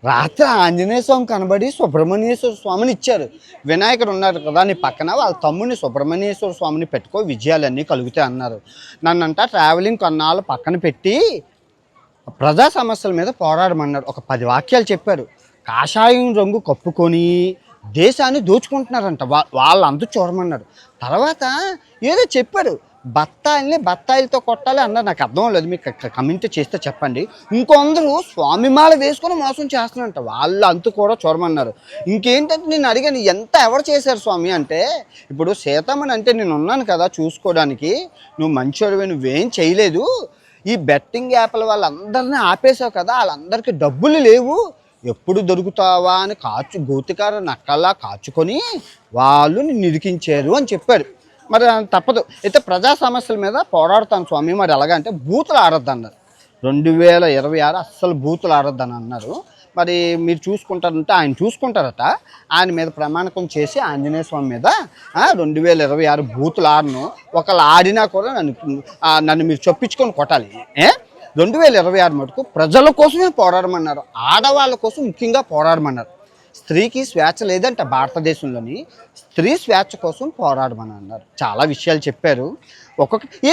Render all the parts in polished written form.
రాత్రి ఆంజనేయ స్వామి కనబడి సుబ్రహ్మణ్యేశ్వర స్వామిని ఇచ్చారు. వినాయకుడు ఉన్నారు కదా నీ పక్కన, వాళ్ళ తమ్ముడిని సుబ్రహ్మణ్యేశ్వర స్వామిని పెట్టుకో విజయాలన్నీ కలుగుతాయి అన్నారు. నన్నంట ట్రావెలింగ్ కొన్నాళ్ళు పక్కన పెట్టి ప్రజా సమస్యల మీద పోరాడమన్నారు. ఒక 10 వాక్యాలు చెప్పారు. కాషాయం రంగు కప్పుకొని దేశాన్ని దోచుకుంటున్నారంట, వాళ్ళంతా చూడమన్నారు. తర్వాత ఏదో చెప్పారు, బత్తాయిలతో కొట్టాలి అన్నారు. నాకు అర్థం లేదు, మీకు కమెంట్ చేస్తే చెప్పండి. ఇంకొందరు స్వామిమాల వేసుకొని మోసం చేస్తున్నారంట, వాళ్ళు అంతు కూడా చూడమన్నారు. ఇంకేంటంటే నేను అడిగాను, ఎంత ఎవరు చేశారు స్వామి అంటే, ఇప్పుడు సీతమ్మని అంటే నేను ఉన్నాను కదా చూసుకోవడానికి, నువ్వు మంచివాడివి, నువ్వేం చేయలేదు, ఈ బెట్టింగ్ యాప్ల వాళ్ళందరినీ ఆపేసావు కదా, వాళ్ళందరికీ డబ్బులు లేవు, ఎప్పుడు దొరుకుతావా అని గోతికార నక్కల్లా కాచుకొని వాళ్ళు నిన్ను ఇరికించారు అని చెప్పారు. మరి తప్పదు. అయితే ప్రజా సమస్యల మీద పోరాడుతాను స్వామి, మరి ఎలాగంటే బూతులు ఆడొద్దు అన్నారు. 2026 అస్సలు బూతులు ఆడొద్దని అన్నారు. మరి మీరు చూసుకుంటారంటే ఆయన చూసుకుంటారట, ఆయన మీద ప్రమాణకం చేసి ఆంజనేయ స్వామి మీద 2026 బూతులు ఆడను, ఒకళ్ళు ఆడినా కూడా నన్ను మీరు చొప్పించుకొని కొట్టాలి. 2026 మటుకు ప్రజల కోసమే పోరాడమన్నారు, ఆడవాళ్ళ కోసం ముఖ్యంగా పోరాడమన్నారు. స్త్రీకి స్వేచ్ఛ లేదంట భారతదేశంలోని, స్త్రీ స్వేచ్ఛ కోసం పోరాడమని అన్నారు. చాలా విషయాలు చెప్పారు.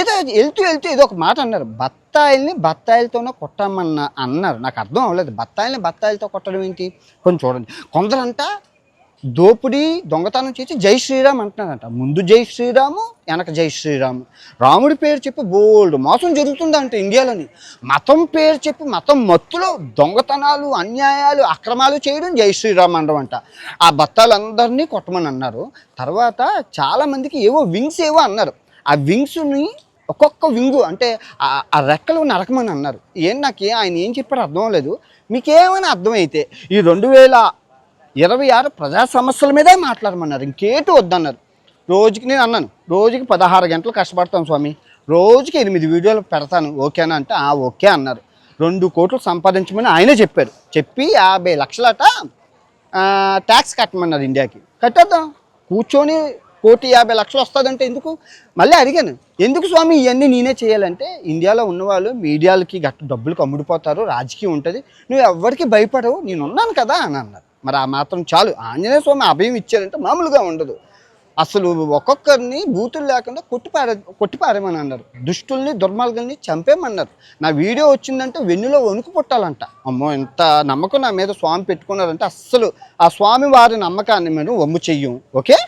ఏదో వెళ్తూ ఏదో ఒక మాట అన్నారు, బత్తాయిలతోనే అన్నారు. నాకు అర్థం అవ్వలేదు, బత్తాయిలతో కొట్టడం ఏంటి? కొంచెం చూడండి. కొందరంట దోపిడీ దొంగతనం చేసి జై శ్రీరామ్ అంటున్నారంట. ముందు జై శ్రీరాము, వెనక జై శ్రీరాము. రాముడి పేరు చెప్పి బోల్డ్ మోసం జరుగుతుందంట ఇండియాలోని. మతం పేరు చెప్పి మతం మత్తులో దొంగతనాలు, అన్యాయాలు, అక్రమాలు చేయడం జై శ్రీరామ్ అనడం అంట. ఆ బత్తాలందరినీ కొట్టమని అన్నారు. తర్వాత చాలామందికి వింగ్స్ అన్నారు. ఆ వింగ్స్ని ఒక్కొక్క వింగు అంటే ఆ రెక్కలు నరకమని అన్నారు. నాకు ఆయన ఏం చెప్పారో అర్థం లేదు. మీకేమైనా అర్థమైతే ఈ 2026 ప్రజా సమస్యల మీదే మాట్లాడమన్నారు, ఇంకేటూ వద్దన్నారు. రోజుకి నేను అన్నాను, రోజుకి 16 గంటలు కష్టపడతాను స్వామి, రోజుకి 8 వీడియోలు పెడతాను, ఓకేనా అంటే ఓకే అన్నారు. 2 కోట్లు సంపాదించమని ఆయనే చెప్పారు. చెప్పి 50 లక్షలట ట్యాక్స్ కట్టమన్నారు ఇండియాకి. కట్టేద్దాం, కూర్చొని 1,50,00,000 వస్తుందంటే ఎందుకు? మళ్ళీ అడిగాను, ఎందుకు స్వామి ఇవన్నీ నేనే చేయాలంటే, ఇండియాలో ఉన్నవాళ్ళు మీడియాలకి డబ్బులకు అమ్ముడిపోతారు, రాజకీయం ఉంటుంది, నువ్వు ఎవరికి భయపడవు, నేనున్నాను కదా అని అన్నారు. మరి ఆ మాత్రం చాలు. ఆంజనేయ స్వామి అభయం ఇచ్చారంటే మామూలుగా ఉండదు. అసలు ఒక్కొక్కరిని బూతులు లేకుండా కొట్టిపారేమని అన్నారు. దుష్టుల్ని దుర్మార్గుల్ని చంపేమన్నారు. నా వీడియో వచ్చిందంటే వెన్నులో వణుకు పుట్టాలంట. అమ్మో, ఎంత నమ్మకం నా మీద స్వామి పెట్టుకున్నారంటే అస్సలు ఆ స్వామి వారి నమ్మకాన్ని మేము వమ్ము చెయ్యం. ఓకే.